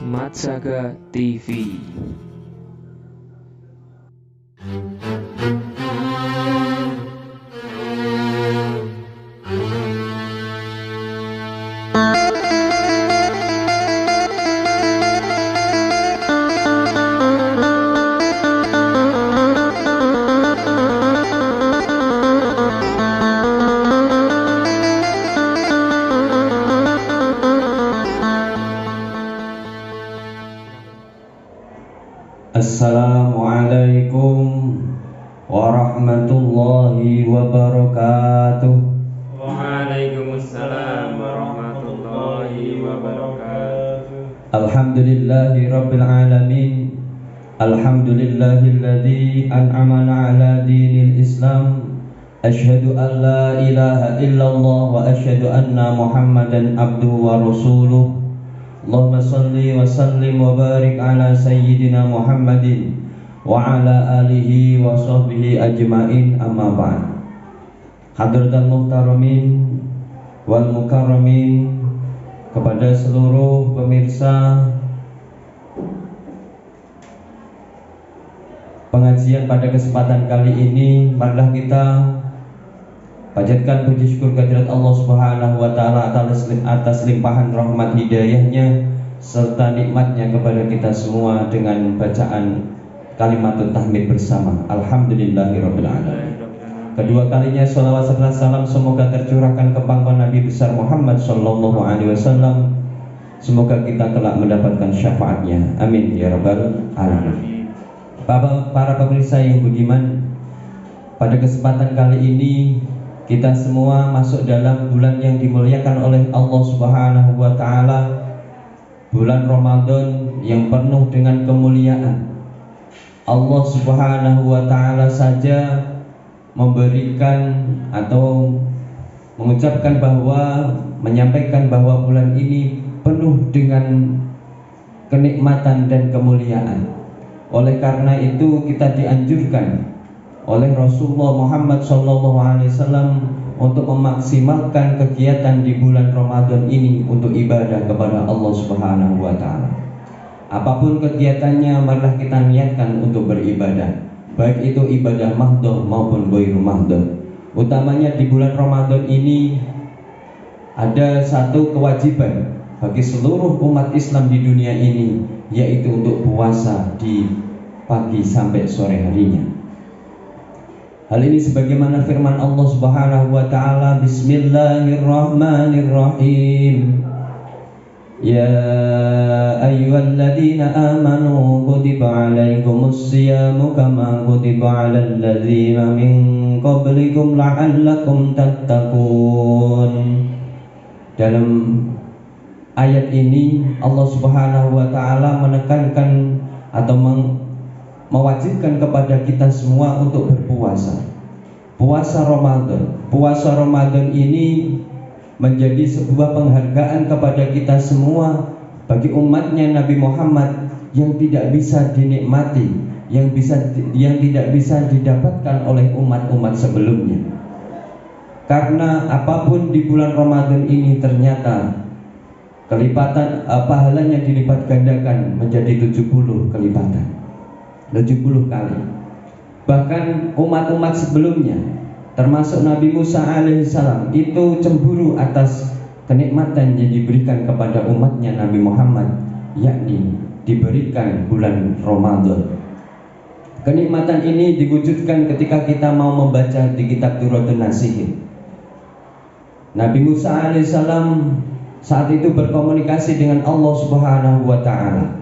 Matsaga TV. Assalamualaikum warahmatullahi wabarakatuh. Waalaikumsalam warahmatullahi wabarakatuh. Alhamdulillahi rabbil alamin. Alhamdulillahilladzi an'amana ala dinil Islam. Asyhadu an la ilaha illallah wa asyhadu anna Muhammadan abduhu wa rasuluh. Allahumma salli wa sallim wa barik ala sayyidina Muhammadin wa ala alihi wa sahbihi ajma'in, amma ba'd. Hadratal muhtaramin wal mukarramin, kepada seluruh pemirsa pengajian pada kesempatan kali ini, marilah kita panjatkan puji syukur kehadirat Allah Subhanahu wa taala atas limpahan rahmat hidayahnya serta nikmatnya kepada kita semua dengan bacaan kalimatut tahmid bersama. Alhamdulillahirabbil alamin. Kedua kalinya sholawat serta salam semoga tercurahkan ke pangkuan Nabi besar Muhammad sallallahu alaihi wasallam. Semoga kita kelak mendapatkan syafaatnya. Amin ya rabbal alamin. Para pemirsa yang budiman, pada kesempatan kali ini kita semua masuk dalam bulan yang dimuliakan oleh Allah Subhanahu wa taala, bulan Ramadan yang penuh dengan kemuliaan. Allah Subhanahu wa taala saja memberikan atau mengucapkan bahwa, menyampaikan bahwa bulan ini penuh dengan kenikmatan dan kemuliaan. Oleh karena itu kita dianjurkan oleh Rasulullah Muhammad SAW untuk memaksimalkan kegiatan di bulan Ramadan ini untuk ibadah kepada Allah Subhanahu wa taala. Apapun kegiatannya, marilah kita niatkan untuk beribadah, baik itu ibadah mahdhah maupun ghairu mahdhah. Utamanya di bulan Ramadan ini ada satu kewajiban bagi seluruh umat Islam di dunia ini, yaitu untuk puasa di pagi sampai sore harinya. Hal ini sebagaimana firman Allah Subhanahu wa taala, Bismillahirrahmanirrahim. Ya ayyuhalladzina amanu kutiba alaikumus syiyamu kama kutiba alal ladzina min qablikum la'allakum tattaqun. Dalam ayat ini Allah Subhanahu wa taala menekankan atau mewajibkan kepada kita semua untuk berpuasa. Puasa Ramadan. Puasa Ramadan ini menjadi sebuah penghargaan kepada kita semua, bagi umatnya Nabi Muhammad, yang tidak bisa dinikmati, yang tidak bisa didapatkan oleh umat-umat sebelumnya. Karena apapun di bulan Ramadan ini ternyata kelipatan pahalanya dilipat gandakan menjadi 70 kelipatan. 70 kali. Bahkan umat-umat sebelumnya, termasuk Nabi Musa alaihissalam, itu cemburu atas kenikmatan yang diberikan kepada umatnya Nabi Muhammad, yakni diberikan bulan Ramadan. Kenikmatan ini diwujudkan ketika kita mau membaca di kitab Turatun Nasihin. Nabi Musa alaihissalam saat itu berkomunikasi dengan Allah Subhanahu wa taala.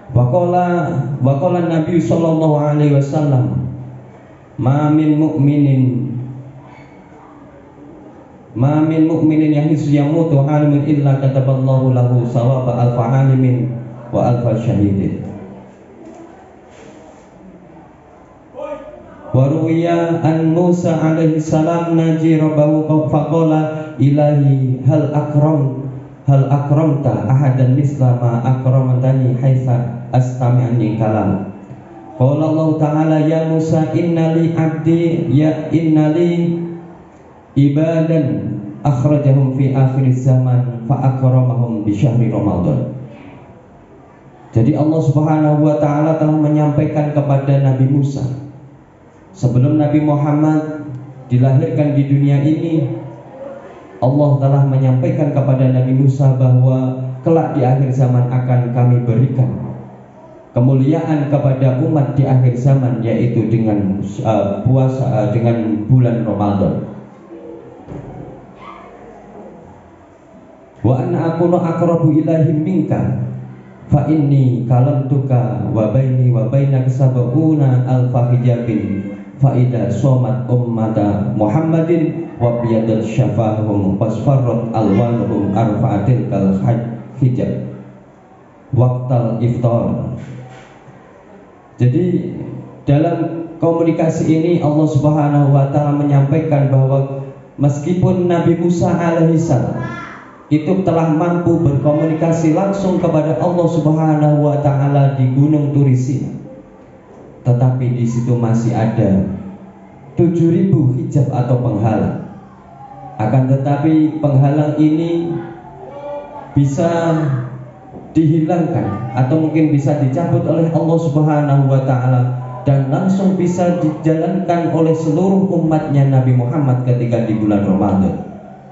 Waqala Nabi sallallahu alaihi wasallam, ma min mu'minin yamutu halimin illa kataballahu lahu sawaba alfa halimin wa alfa syahidin. Wa ruwiya an Musa alaihi salam naji rabbahu faqala ilahi hal akramta ahadan misla ma akramtani haitsa astami'ani kalam. Qala Allah ta'ala ya Musa innali abdi ya innali ibadan akhrajahum fi akhir zaman fa akramahum bi syahri Ramadan. Jadi Allah Subhanahu wa taala telah menyampaikan kepada Nabi Musa sebelum Nabi Muhammad dilahirkan di dunia ini, Allah telah menyampaikan kepada Nabi Musa bahwa kelak di akhir zaman akan kami berikan kemuliaan kepada umat di akhir zaman, yaitu dengan puasa dengan bulan Ramadan. Wa anna akunu aqrabu ilaihi minka fa inni kalamtuka wa baini wa bainaka sab'una alfa hijabin fa idza somat ummata Muhammadin wa biyadat syafahum wasfarrat alwanuhum arfa'atil kal hijab waqtal iftar. Jadi dalam komunikasi ini Allah Subhanahu wa taala menyampaikan bahwa meskipun Nabi Musa alaihissalam itu telah mampu berkomunikasi langsung kepada Allah Subhanahu wa taala di Gunung Turisina, tetapi di situ masih ada 7.000 hijab atau penghalang. Akan tetapi penghalang ini bisa dihilangkan atau mungkin bisa dicabut oleh Allah Subhanahu wa taala dan langsung bisa dijalankan oleh seluruh umatnya Nabi Muhammad ketika di bulan Ramadan.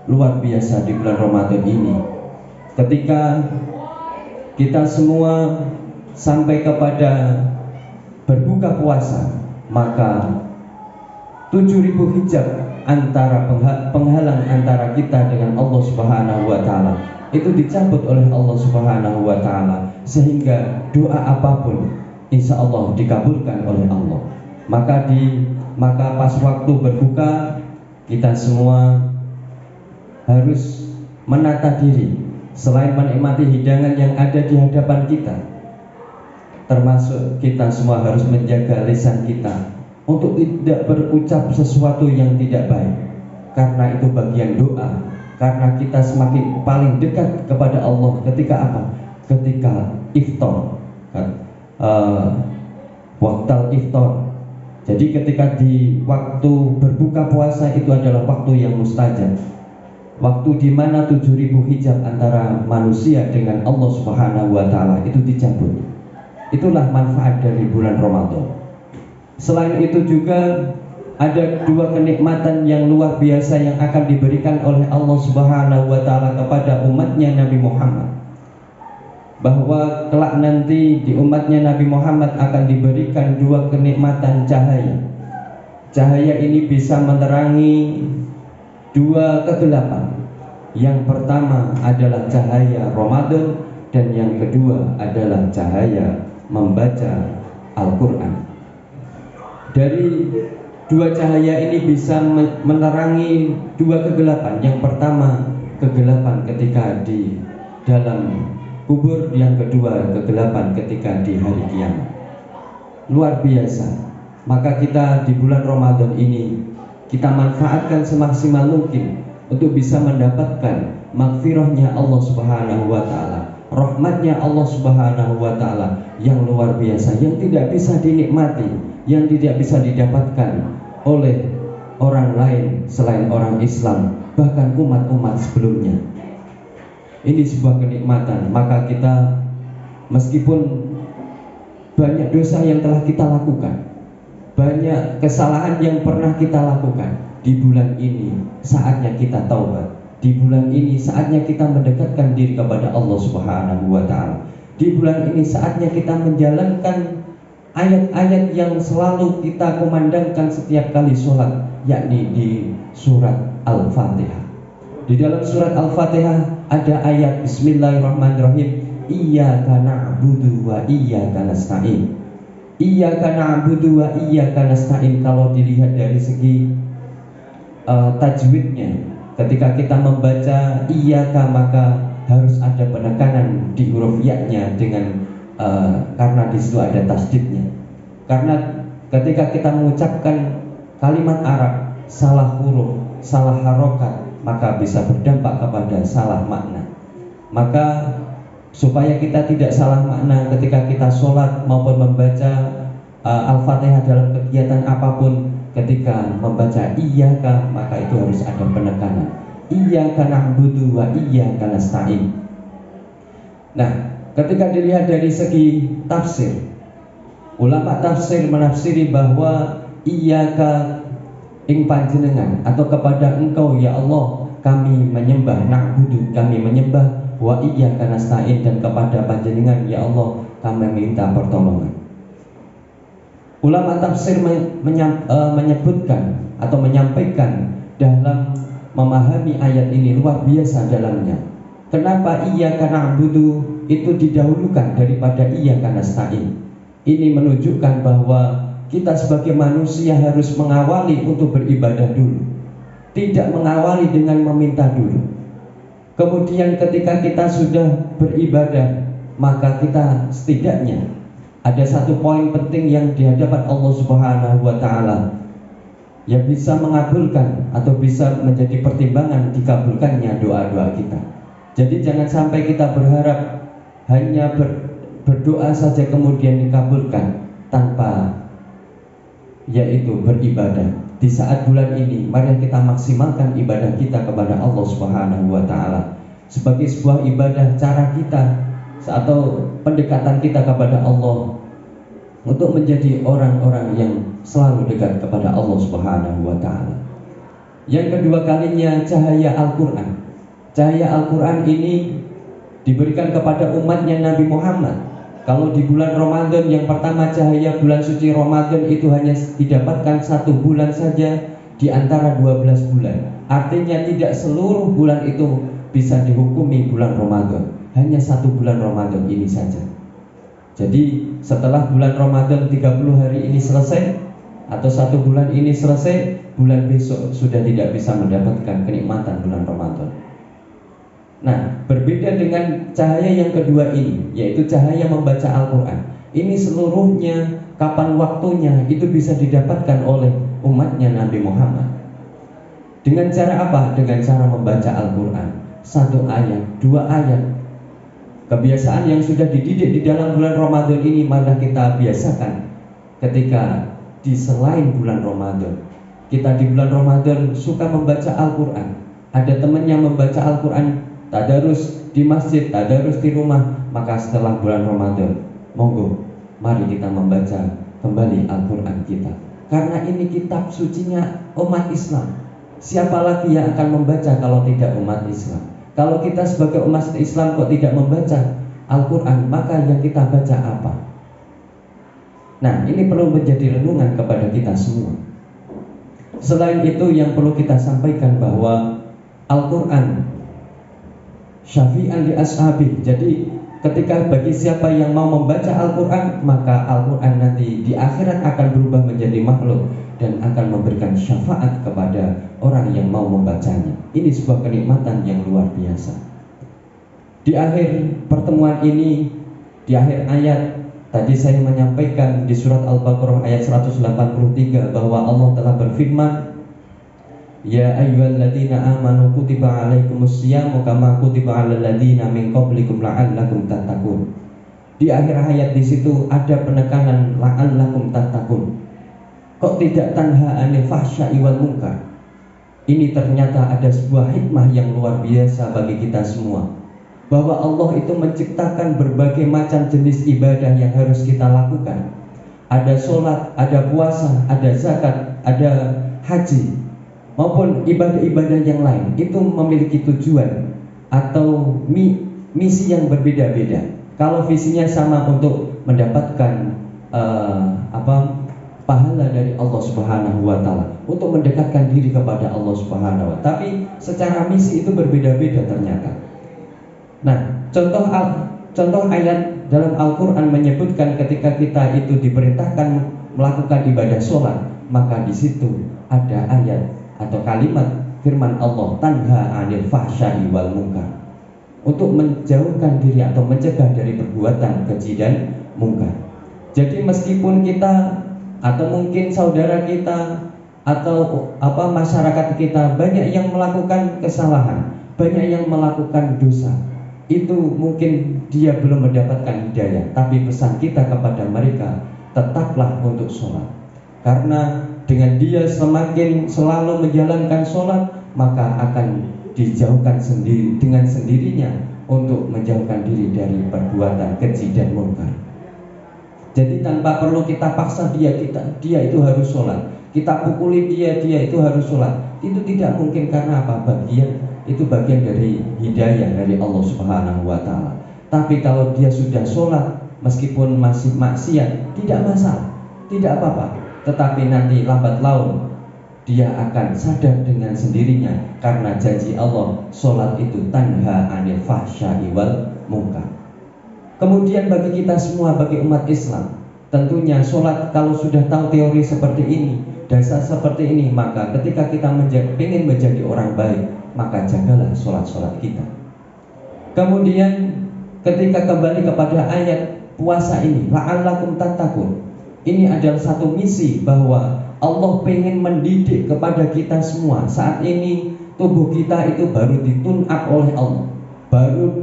Luar biasa di bulan Ramadan ini, ketika kita semua sampai kepada berbuka puasa, maka 7.000 hijab antara penghalang antara kita dengan Allah Subhanahu wa taala itu dicabut oleh Allah Subhanahu wa taala, sehingga doa apapun insya Allah dikabulkan oleh Allah. Maka pas waktu berbuka, kita semua harus menata diri, selain menikmati hidangan yang ada di hadapan kita, termasuk kita semua harus menjaga lisan kita untuk tidak berucap sesuatu yang tidak baik, karena itu bagian doa. Karena kita semakin paling dekat kepada Allah ketika apa? Ketika iftar, waktal iftar. Jadi ketika di waktu berbuka puasa itu adalah waktu yang mustajab, waktu di mana 7.000 hijab antara manusia dengan Allah Subhanahu wa taala itu dicabut. Itulah manfaat dari bulan Ramadan. Selain itu juga ada dua kenikmatan yang luar biasa yang akan diberikan oleh Allah Subhanahu wa taala kepada umatnya Nabi Muhammad. Bahwa kelak nanti di umatnya Nabi Muhammad akan diberikan dua kenikmatan cahaya. Cahaya ini bisa menerangi dua kegelapan. Yang pertama adalah cahaya Ramadan, dan yang kedua adalah cahaya membaca Al-Quran. Dari dua cahaya ini bisa menerangi dua kegelapan. Yang pertama kegelapan ketika di dalam kubur, yang kedua kegelapan ketika di hari kiamat. Luar biasa. Maka kita di bulan Ramadan ini kita manfaatkan semaksimal mungkin untuk bisa mendapatkan maghfirahnya Allah Subhanahu wa taala, rahmatnya Allah Subhanahu wa taala yang luar biasa, yang tidak bisa dinikmati, yang tidak bisa didapatkan oleh orang lain selain orang Islam, bahkan umat-umat sebelumnya. Ini sebuah kenikmatan. Maka kita, meskipun banyak dosa yang telah kita lakukan, banyak kesalahan yang pernah kita lakukan, di bulan ini saatnya kita taubat. Di bulan ini saatnya kita mendekatkan diri kepada Allah Subhanahu wa taala. Di bulan ini saatnya kita menjalankan ayat-ayat yang selalu kita kumandangkan setiap kali sholat, yakni di surat Al-Fatihah. Di dalam surat Al-Fatihah ada ayat Bismillahirrahmanirrahim, Iyyaka na'budu wa iyyaka nasta'in. Iyyaka na'budu wa iyyaka nasta'in. Kalau dilihat dari segi tajwidnya, ketika kita membaca iyyaka maka harus ada penekanan di huruf ya-nya dengan karena di situ ada tasdidnya. Karena ketika kita mengucapkan kalimat Arab salah huruf, salah harokat, maka bisa berdampak kepada salah makna. Maka supaya kita tidak salah makna ketika kita sholat maupun membaca Al-Fatihah dalam kegiatan apapun, ketika membaca iyyaka maka itu harus ada penekanan. iyyaka na'budu wa iyyaka nasta'in. Nah, ketika dilihat dari segi tafsir, ulama tafsir menafsiri bahwa iyyaka ing panjenengan atau kepada engkau ya Allah kami menyembah, na'budu kami menyembah, wa iyyaka nasta'in dan kepada panjenengan ya Allah kami minta pertolongan. Ulama tafsir menyebutkan atau menyampaikan dalam memahami ayat ini luar biasa dalamnya. Kenapa iyyaka na'budu itu didahulukan daripada iyyaka nasta'in? Ini menunjukkan bahwa kita sebagai manusia harus mengawali untuk beribadah dulu, tidak mengawali dengan meminta dulu. Kemudian ketika kita sudah beribadah, maka kita setidaknya ada satu poin penting yang di hadapan Allah Subhanahu wa Ta'ala yang bisa mengabulkan atau bisa menjadi pertimbangan dikabulkannya doa-doa kita. Jadi jangan sampai kita berharap hanya berdoa saja kemudian dikabulkan tanpa yaitu beribadah. Di saat bulan ini mari kita maksimalkan ibadah kita kepada Allah Subhanahu wa Ta'ala sebagai sebuah ibadah, cara kita atau pendekatan kita kepada Allah untuk menjadi orang-orang yang selalu dekat kepada Allah Subhanahu wa Ta'ala. Yang kedua kalinya cahaya Al-Quran. Cahaya Al-Quran ini diberikan kepada umatnya Nabi Muhammad. Kalau di bulan Ramadan yang pertama, cahaya bulan suci Ramadan itu hanya didapatkan 1 bulan saja di antara 12 bulan. Artinya tidak seluruh bulan itu bisa dihukumi bulan Ramadan, hanya 1 bulan Ramadan ini saja. Jadi setelah bulan Ramadan 30 hari ini selesai atau 1 bulan ini selesai, bulan besok sudah tidak bisa mendapatkan kenikmatan bulan Ramadan. Nah, berbeda dengan cahaya yang kedua ini, yaitu cahaya membaca Al-Quran. Ini seluruhnya kapan waktunya itu bisa didapatkan oleh umatnya Nabi Muhammad. Dengan cara apa? Dengan cara membaca Al-Quran. 1 ayat, 2 ayat. Kebiasaan yang sudah dididik di dalam bulan Ramadan ini malah kita biasakan ketika di selain bulan Ramadan. Kita di bulan Ramadan suka membaca Al-Quran. Ada teman yang membaca Al-Quran tadarus di masjid, tadarus di rumah. Maka setelah bulan Ramadan, monggo mari kita membaca kembali Al-Quran kita, karena ini kitab sucinya umat Islam. Siapa lagi yang akan membaca kalau tidak umat Islam? Kalau kita sebagai umat Islam kok tidak membaca Al-Quran, maka yang kita baca apa? Nah, ini perlu menjadi renungan kepada kita semua. Selain itu yang perlu kita sampaikan bahwa Al-Quran syafi'an li ashabi. Jadi ketika bagi siapa yang mau membaca Al-Quran, maka Al-Quran nanti di akhirat akan berubah menjadi makhluk dan akan memberikan syafaat kepada orang yang mau membacanya. Ini sebuah kenikmatan yang luar biasa. Di akhir pertemuan ini, di akhir ayat tadi saya menyampaikan di surat Al-Baqarah ayat 183 bahwa Allah telah berfirman, ya ayyuhalladzina amanu kutiba alaikumusyamu kama kutiba alal ladzina min qablikum la'allakum tattaqun. Di akhir ayat di situ ada penekanan la'allakum tattaqun. Kok tidak tanha 'anil fahsya'i wal munkar? Ini ternyata ada sebuah hikmah yang luar biasa bagi kita semua, bahwa Allah itu menciptakan berbagai macam jenis ibadah yang harus kita lakukan. Ada sholat, ada puasa, ada zakat, ada haji, maupun ibadah-ibadah yang lain. Itu memiliki tujuan atau misi yang berbeda-beda. Kalau visinya sama untuk mendapatkan pahala dari Allah Subhanahu wa Ta'ala, untuk mendekatkan diri kepada Allah Subhanahu wa Ta'ala, tapi secara misi itu berbeda-beda ternyata. Nah, contoh ayat dalam Al-Quran menyebutkan ketika kita itu diperintahkan melakukan ibadah sholat, maka di situ ada ayat atau kalimat firman Allah, tanha 'anil fahsya'i wal munkar, untuk menjauhkan diri atau mencegah dari perbuatan keji dan mungkar. Jadi meskipun kita atau mungkin saudara kita atau masyarakat kita banyak yang melakukan kesalahan, banyak yang melakukan dosa, itu mungkin dia belum mendapatkan hidayah, tapi pesan kita kepada mereka, tetaplah untuk sholat. Karena dengan dia semakin selalu menjalankan sholat, maka akan dijauhkan sendiri dengan sendirinya untuk menjauhkan diri dari perbuatan keji dan munkar. Jadi tanpa perlu kita paksa dia itu harus sholat, kita pukuli dia itu harus sholat. Itu tidak mungkin, karena apa? Itu bagian dari hidayah dari Allah Subhanahu wa Ta'ala. Tapi kalau dia sudah sholat meskipun masih maksiat, tidak masalah, tidak apa-apa. Tetapi nanti lambat laun dia akan sadar dengan sendirinya, karena janji Allah, sholat itu tanha anil fahsya'i wal munkar. Kemudian bagi kita semua, bagi umat Islam, tentunya sholat, kalau sudah tahu teori seperti ini, dasar seperti ini, maka ketika kita ingin menjadi orang baik, maka jagalah sholat-sholat kita. Kemudian ketika kembali kepada ayat puasa ini, la'allakum tattaqun, ini adalah satu misi bahwa Allah pengen mendidik kepada kita semua. Saat ini tubuh kita itu baru ditune up oleh Allah, baru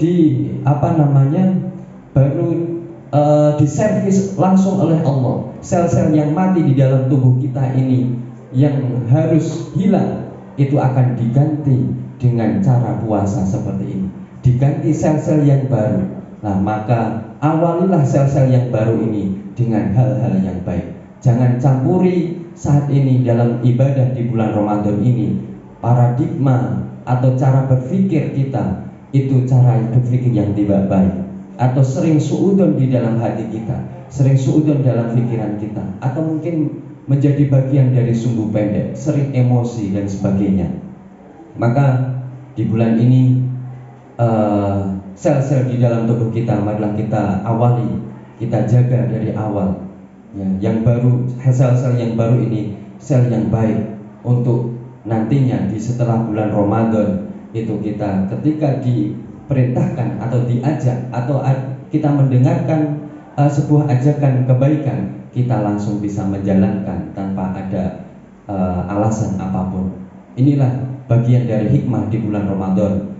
diservis langsung oleh Allah. Sel-sel yang mati di dalam tubuh kita ini yang harus hilang, itu akan diganti dengan cara puasa seperti ini, diganti sel-sel yang baru. Nah, maka awalilah sel-sel yang baru ini dengan hal-hal yang baik. Jangan campuri saat ini dalam ibadah di bulan Ramadan ini paradigma atau cara berpikir kita itu cara berpikir yang tidak baik, atau sering suudon di dalam hati kita, sering suudon dalam pikiran kita, atau mungkin menjadi bagian dari sumbu pendek, sering emosi dan sebagainya. Maka di bulan ini sel-sel di dalam tubuh kita marilah kita awali, kita jaga dari awal. Ya, yang baru, sel-sel yang baru ini sel yang baik, untuk nantinya di setelah bulan Ramadan itu kita ketika diperintahkan atau diajak atau kita mendengarkan sebuah ajakan kebaikan, kita langsung bisa menjalankan tanpa ada alasan apapun. Inilah bagian dari hikmah di bulan Ramadan.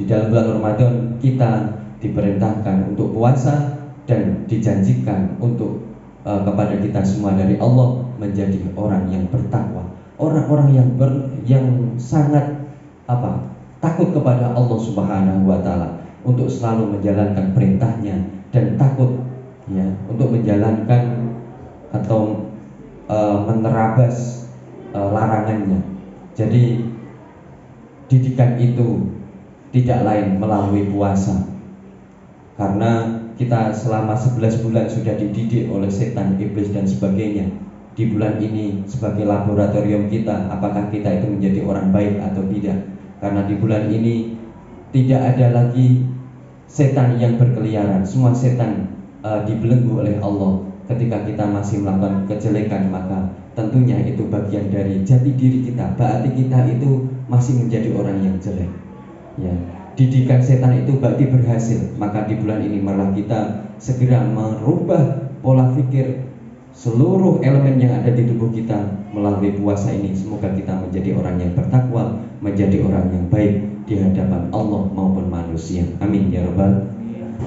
Di dalam bulan Ramadan kita diperintahkan untuk puasa dan dijanjikan untuk kepada kita semua dari Allah menjadi orang yang bertakwa, orang-orang yang sangat takut kepada Allah Subhanahu wa Ta'ala, untuk selalu menjalankan perintahnya dan takut ya untuk menjalankan atau menerabas larangannya. Jadi didikan itu tidak lain melalui puasa, karena kita selama 11 bulan sudah dididik oleh setan, iblis dan sebagainya. Di bulan ini sebagai laboratorium kita, apakah kita itu menjadi orang baik atau tidak. Karena di bulan ini tidak ada lagi setan yang berkeliaran, semua setan dibelenggu oleh Allah. Ketika kita masih melakukan kejelekan, maka tentunya itu bagian dari jati diri kita, berarti kita itu masih menjadi orang yang jelek ya. Didikan setan itu berarti berhasil. Maka di bulan ini malah kita segera merubah pola pikir seluruh elemen yang ada di tubuh kita melalui puasa ini. Semoga kita menjadi orang yang bertakwa, menjadi orang yang baik di hadapan Allah maupun manusia. Amin ya rabbal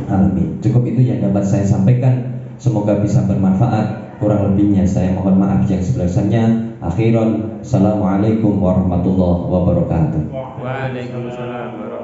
alamin. Cukup itu yang dapat saya sampaikan. Semoga bisa bermanfaat. Kurang lebihnya saya mohon maaf yang sebesar-besarnya. Akhiran, assalamualaikum warahmatullahi wabarakatuh. Waalaikumsalam warahmatullahi wabarakatuh.